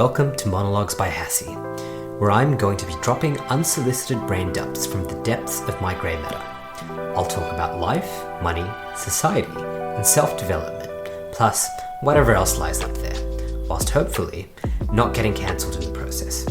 Welcome to Monologues by Hassie, where I'm going to be dropping unsolicited brain dumps from the depths of my grey matter. I'll talk about life, money, society, and self-development, plus whatever else lies up there, whilst hopefully not getting cancelled in the process.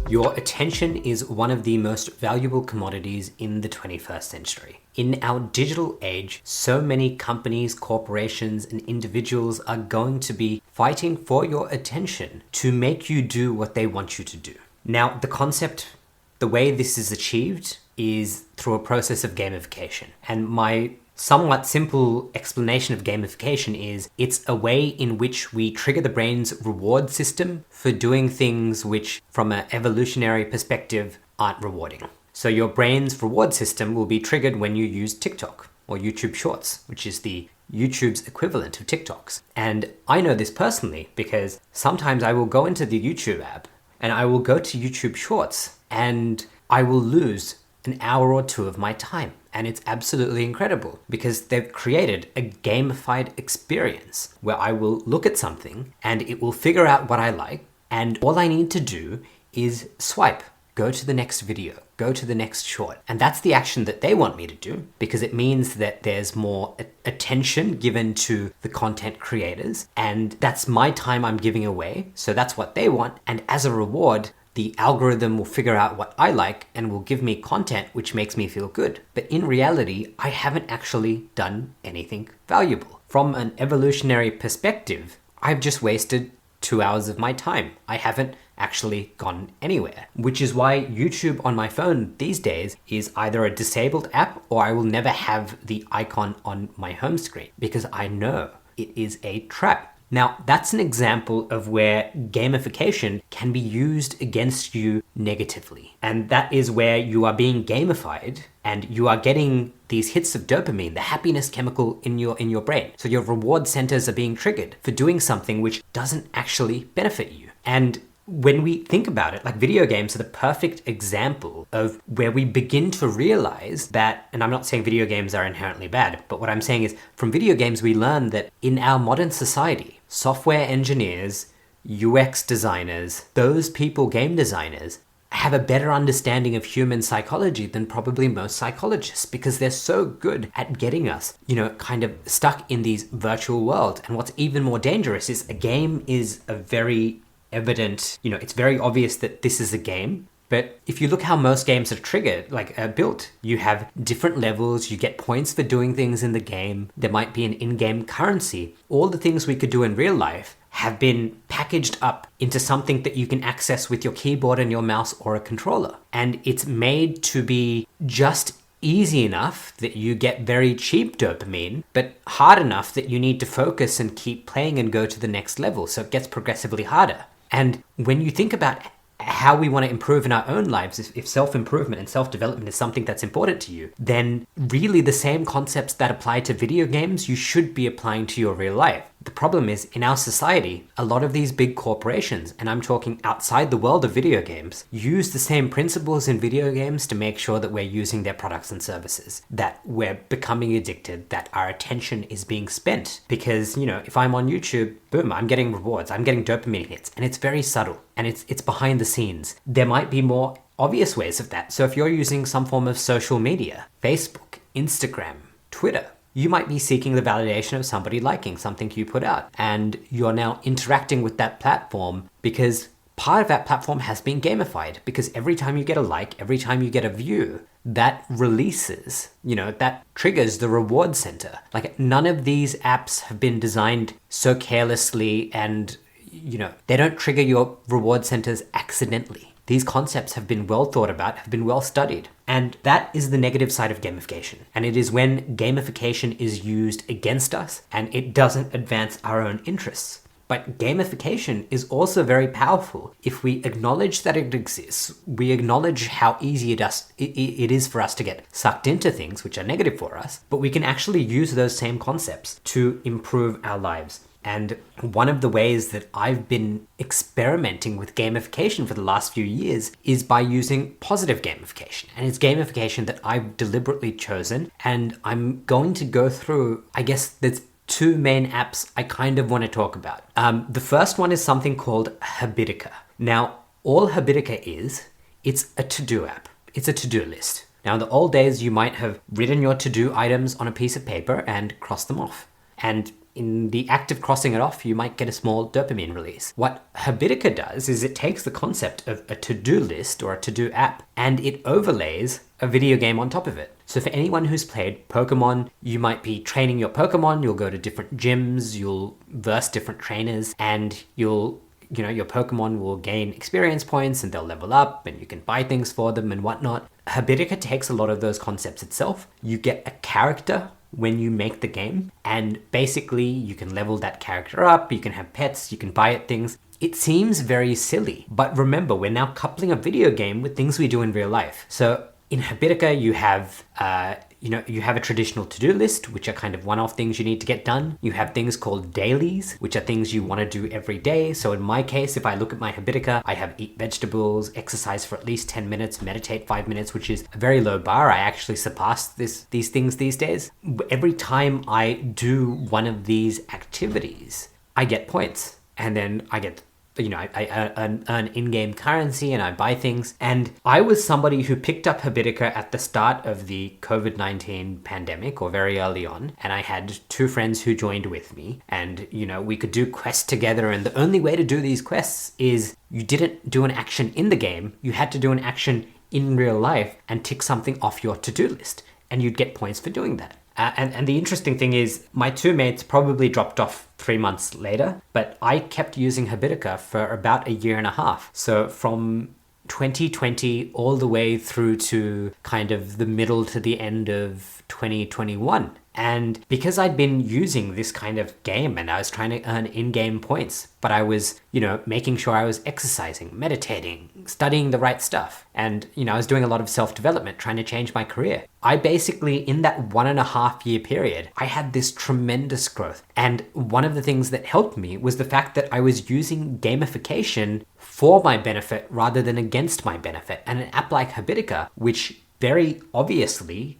Your attention is one of the most valuable commodities in the 21st century. In our digital age, so many companies, corporations, and individuals are going to be fighting for your attention to make you do what they want you to do. Now, the way this is achieved is through a process of gamification. And my somewhat simple explanation of gamification is it's a way in which we trigger the brain's reward system for doing things which, from an evolutionary perspective, aren't rewarding. So your brain's reward system will be triggered when you use TikTok or YouTube Shorts, which is the YouTube's equivalent of TikToks. And I know this personally because sometimes I will go into the YouTube app and I will go to YouTube Shorts and I will lose an hour or two of my time. And it's absolutely incredible because they've created a gamified experience where I will look at something and it will figure out what I like. And all I need to do is swipe, go to the next video, go to the next short. And that's the action that they want me to do because it means that there's more attention given to the content creators. And that's my time I'm giving away. So that's what they want. And as a reward, the algorithm will figure out what I like and will give me content which makes me feel good. But in reality, I haven't actually done anything valuable. From an evolutionary perspective, I've just wasted 2 hours of my time. I haven't actually gone anywhere, which is why YouTube on my phone these days is either a disabled app or I will never have the icon on my home screen because I know it is a trap. Now, that's an example of where gamification can be used against you negatively. And that is where you are being gamified and you are getting these hits of dopamine, the happiness chemical in your brain. So your reward centers are being triggered for doing something which doesn't actually benefit you. And when we think about it, like video games are the perfect example of where we begin to realize that, and I'm not saying video games are inherently bad, but what I'm saying is from video games, we learn that in our modern society, software engineers, UX designers, those people, game designers, have a better understanding of human psychology than probably most psychologists because they're so good at getting us, kind of stuck in these virtual worlds. And what's even more dangerous is a game is a very evident, it's very obvious that this is a game. But if you look how most games are triggered, built, you have different levels, you get points for doing things in the game, there might be an in-game currency. All the things we could do in real life have been packaged up into something that you can access with your keyboard and your mouse or a controller. And it's made to be just easy enough that you get very cheap dopamine, but hard enough that you need to focus and keep playing and go to the next level. So it gets progressively harder. And when you think about how we want to improve in our own lives, if self-improvement and self-development is something that's important to you, then really the same concepts that apply to video games, you should be applying to your real life. The problem is, in our society, a lot of these big corporations, and I'm talking outside the world of video games, use the same principles in video games to make sure that we're using their products and services, that we're becoming addicted, that our attention is being spent. Because, if I'm on YouTube, boom, I'm getting rewards, I'm getting dopamine hits, and it's very subtle, and it's behind the scenes. There might be more obvious ways of that. So if you're using some form of social media, Facebook, Instagram, Twitter, you might be seeking the validation of somebody liking something you put out. And you're now interacting with that platform because part of that platform has been gamified. Because every time you get a like, every time you get a view, that releases, that triggers the reward center. None of these apps have been designed so carelessly and, they don't trigger your reward centers accidentally. These concepts have been well thought about, have been well studied. And that is the negative side of gamification. And it is when gamification is used against us and it doesn't advance our own interests. But gamification is also very powerful if we acknowledge that it exists, we acknowledge how easy it is for us to get sucked into things which are negative for us, but we can actually use those same concepts to improve our lives. And one of the ways that I've been experimenting with gamification for the last few years is by using positive gamification. And it's gamification that I've deliberately chosen. And I'm going to go through, I guess there's two main apps I kind of want to talk about. The first one is something called Habitica. Now, all Habitica is, it's a to-do app. It's a to-do list. Now, in the old days, you might have written your to-do items on a piece of paper and crossed them off. And in the act of crossing it off, you might get a small dopamine release. What Habitica does is it takes the concept of a to-do list or a to-do app and it overlays a video game on top of it. So for anyone who's played Pokemon, you might be training your Pokemon, you'll go to different gyms, you'll verse different trainers, and your Pokemon will gain experience points and they'll level up and you can buy things for them and whatnot. Habitica takes a lot of those concepts itself. You get a character when you make the game, and basically you can level that character up, you can have pets, you can buy it things. It seems very silly, but remember, we're now coupling a video game with things we do in real life. So in Habitica, you have a traditional to-do list, which are kind of one-off things you need to get done. You have things called dailies, which are things you want to do every day. So in my case, if I look at my Habitica, I have eat vegetables, exercise for at least 10 minutes, meditate 5 minutes, which is a very low bar. I actually surpassed these things these days. Every time I do one of these activities, I get points, and then I get I earn in-game currency and I buy things. And I was somebody who picked up Habitica at the start of the COVID-19 pandemic, or very early on. And I had two friends who joined with me, and, we could do quests together. And the only way to do these quests is you didn't do an action in the game. You had to do an action in real life and tick something off your to-do list. And you'd get points for doing that. And the interesting thing is my two mates probably dropped off 3 months later, but I kept using Habitica for about a year and a half. So from 2020 all the way through to kind of the middle to the end of 2021. And because I'd been using this kind of game and I was trying to earn in-game points, but I was, making sure I was exercising, meditating, studying the right stuff. And, I was doing a lot of self-development, trying to change my career. I basically, in that 1.5 year period, I had this tremendous growth. And one of the things that helped me was the fact that I was using gamification for my benefit rather than against my benefit. And an app like Habitica, which very obviously,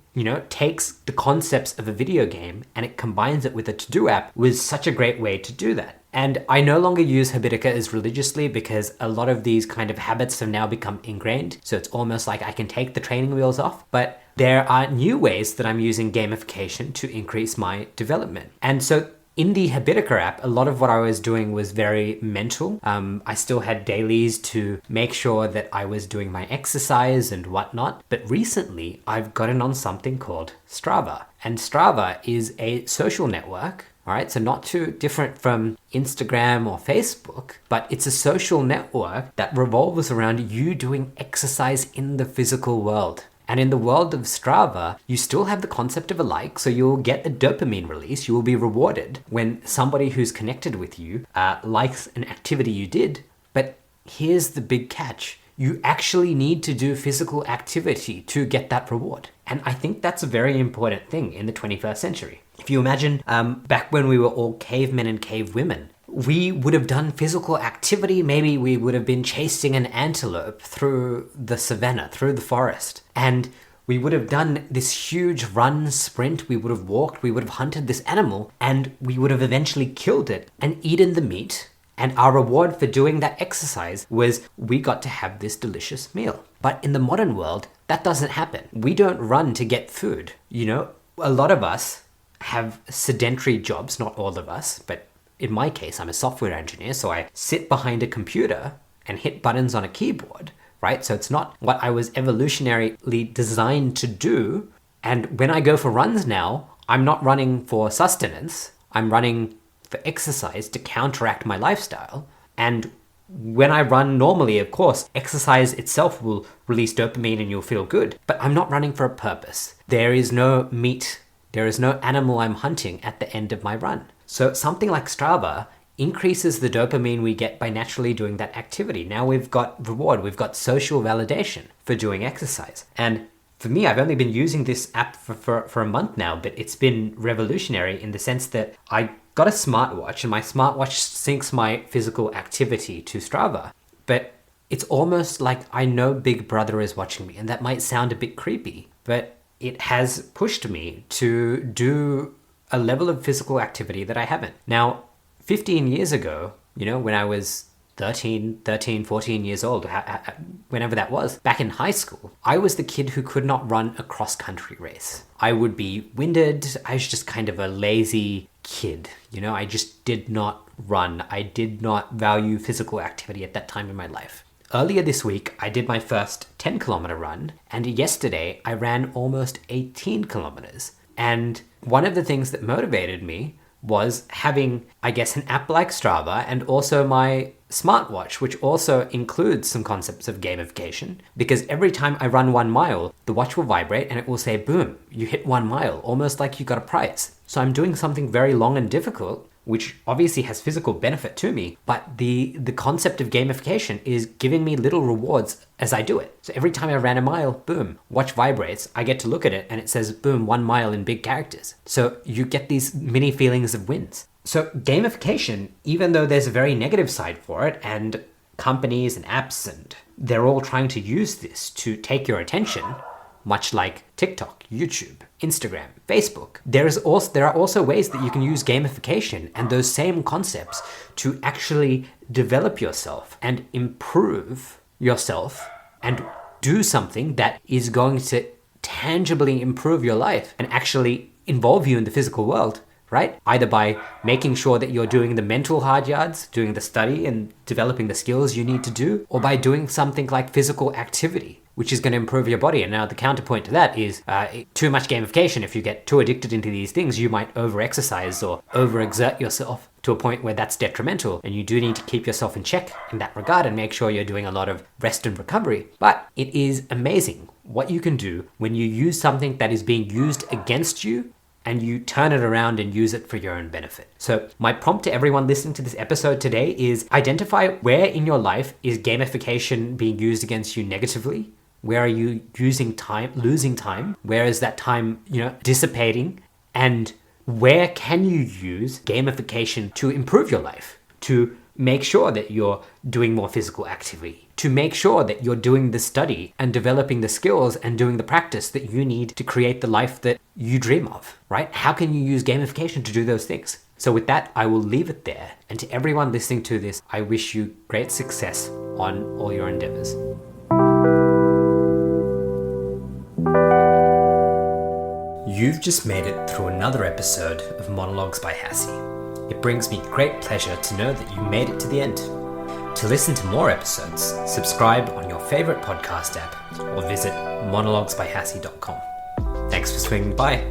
takes the concepts of a video game and it combines it with a to-do app, was such a great way to do that. And I no longer use Habitica as religiously because a lot of these kind of habits have now become ingrained. So it's almost like I can take the training wheels off, but there are new ways that I'm using gamification to increase my development. And so in the Habitica app, a lot of what I was doing was very mental. I still had dailies to make sure that I was doing my exercise and whatnot. But recently, I've gotten on something called Strava. And Strava is a social network. All right, so not too different from Instagram or Facebook, but it's a social network that revolves around you doing exercise in the physical world. And in the world of Strava, you still have the concept of a like, so you'll get a dopamine release. You will be rewarded when somebody who's connected with you likes an activity you did. But here's the big catch. You actually need to do physical activity to get that reward. And I think that's a very important thing in the 21st century. If you imagine back when we were all cavemen and cavewomen, we would have done physical activity. Maybe we would have been chasing an antelope through the savannah, through the forest. And we would have done this huge run, sprint. We would have walked, we would have hunted this animal, and we would have eventually killed it and eaten the meat. And our reward for doing that exercise was we got to have this delicious meal. But in the modern world, that doesn't happen. We don't run to get food. A lot of us have sedentary jobs, not all of us, but in my case, I'm a software engineer, so I sit behind a computer and hit buttons on a keyboard, right? So it's not what I was evolutionarily designed to do. And when I go for runs now, I'm not running for sustenance. I'm running for exercise to counteract my lifestyle. And when I run normally, of course, exercise itself will release dopamine and you'll feel good, but I'm not running for a purpose. There is no meat, there is no animal I'm hunting at the end of my run. So something like Strava increases the dopamine we get by naturally doing that activity. Now we've got reward, we've got social validation for doing exercise. And for me, I've only been using this app for a month now, but it's been revolutionary in the sense that I got a smartwatch, and my smartwatch syncs my physical activity to Strava. But it's almost like I know Big Brother is watching me, and that might sound a bit creepy, but it has pushed me to do a level of physical activity that I haven't. Now, 15 years ago, when I was 13, 14 years old, whenever that was, back in high school, I was the kid who could not run a cross-country race. I would be winded. I was just kind of a lazy kid. I just did not run. I did not value physical activity at that time in my life. Earlier this week, I did my first 10-kilometer run, and yesterday I ran almost 18 kilometers. And one of the things that motivated me was having, I guess, an app like Strava and also my smartwatch, which also includes some concepts of gamification, because every time I run 1 mile, the watch will vibrate and it will say, boom, you hit 1 mile, almost like you got a prize. So I'm doing something very long and difficult, which obviously has physical benefit to me, but the concept of gamification is giving me little rewards as I do it. So every time I ran a mile, boom, watch vibrates, I get to look at it and it says, boom, 1 mile in big characters. So you get these mini feelings of wins. So gamification, even though there's a very negative side for it, and companies and apps, and they're all trying to use this to take your attention, much like TikTok, YouTube, Instagram, Facebook. There are also ways that you can use gamification and those same concepts to actually develop yourself and improve yourself and do something that is going to tangibly improve your life and actually involve you in the physical world, right? Either by making sure that you're doing the mental hard yards, doing the study and developing the skills you need to do, or by doing something like physical activity, which is going to improve your body. And now the counterpoint to that is too much gamification. If you get too addicted into these things, you might over-exercise or over-exert yourself to a point where that's detrimental. And you do need to keep yourself in check in that regard and make sure you're doing a lot of rest and recovery. But it is amazing what you can do when you use something that is being used against you and you turn it around and use it for your own benefit. So my prompt to everyone listening to this episode today is identify where in your life is gamification being used against you negatively. Where are you losing time? Where is that time, dissipating? And where can you use gamification to improve your life? To make sure that you're doing more physical activity, to make sure that you're doing the study and developing the skills and doing the practice that you need to create the life that you dream of, right? How can you use gamification to do those things? So with that, I will leave it there. And to everyone listening to this, I wish you great success on all your endeavors. You've just made it through another episode of Monologues by Hassie. It brings me great pleasure to know that you made it to the end. To listen to more episodes, subscribe on your favorite podcast app or visit monologuesbyhassie.com. Thanks for swinging by.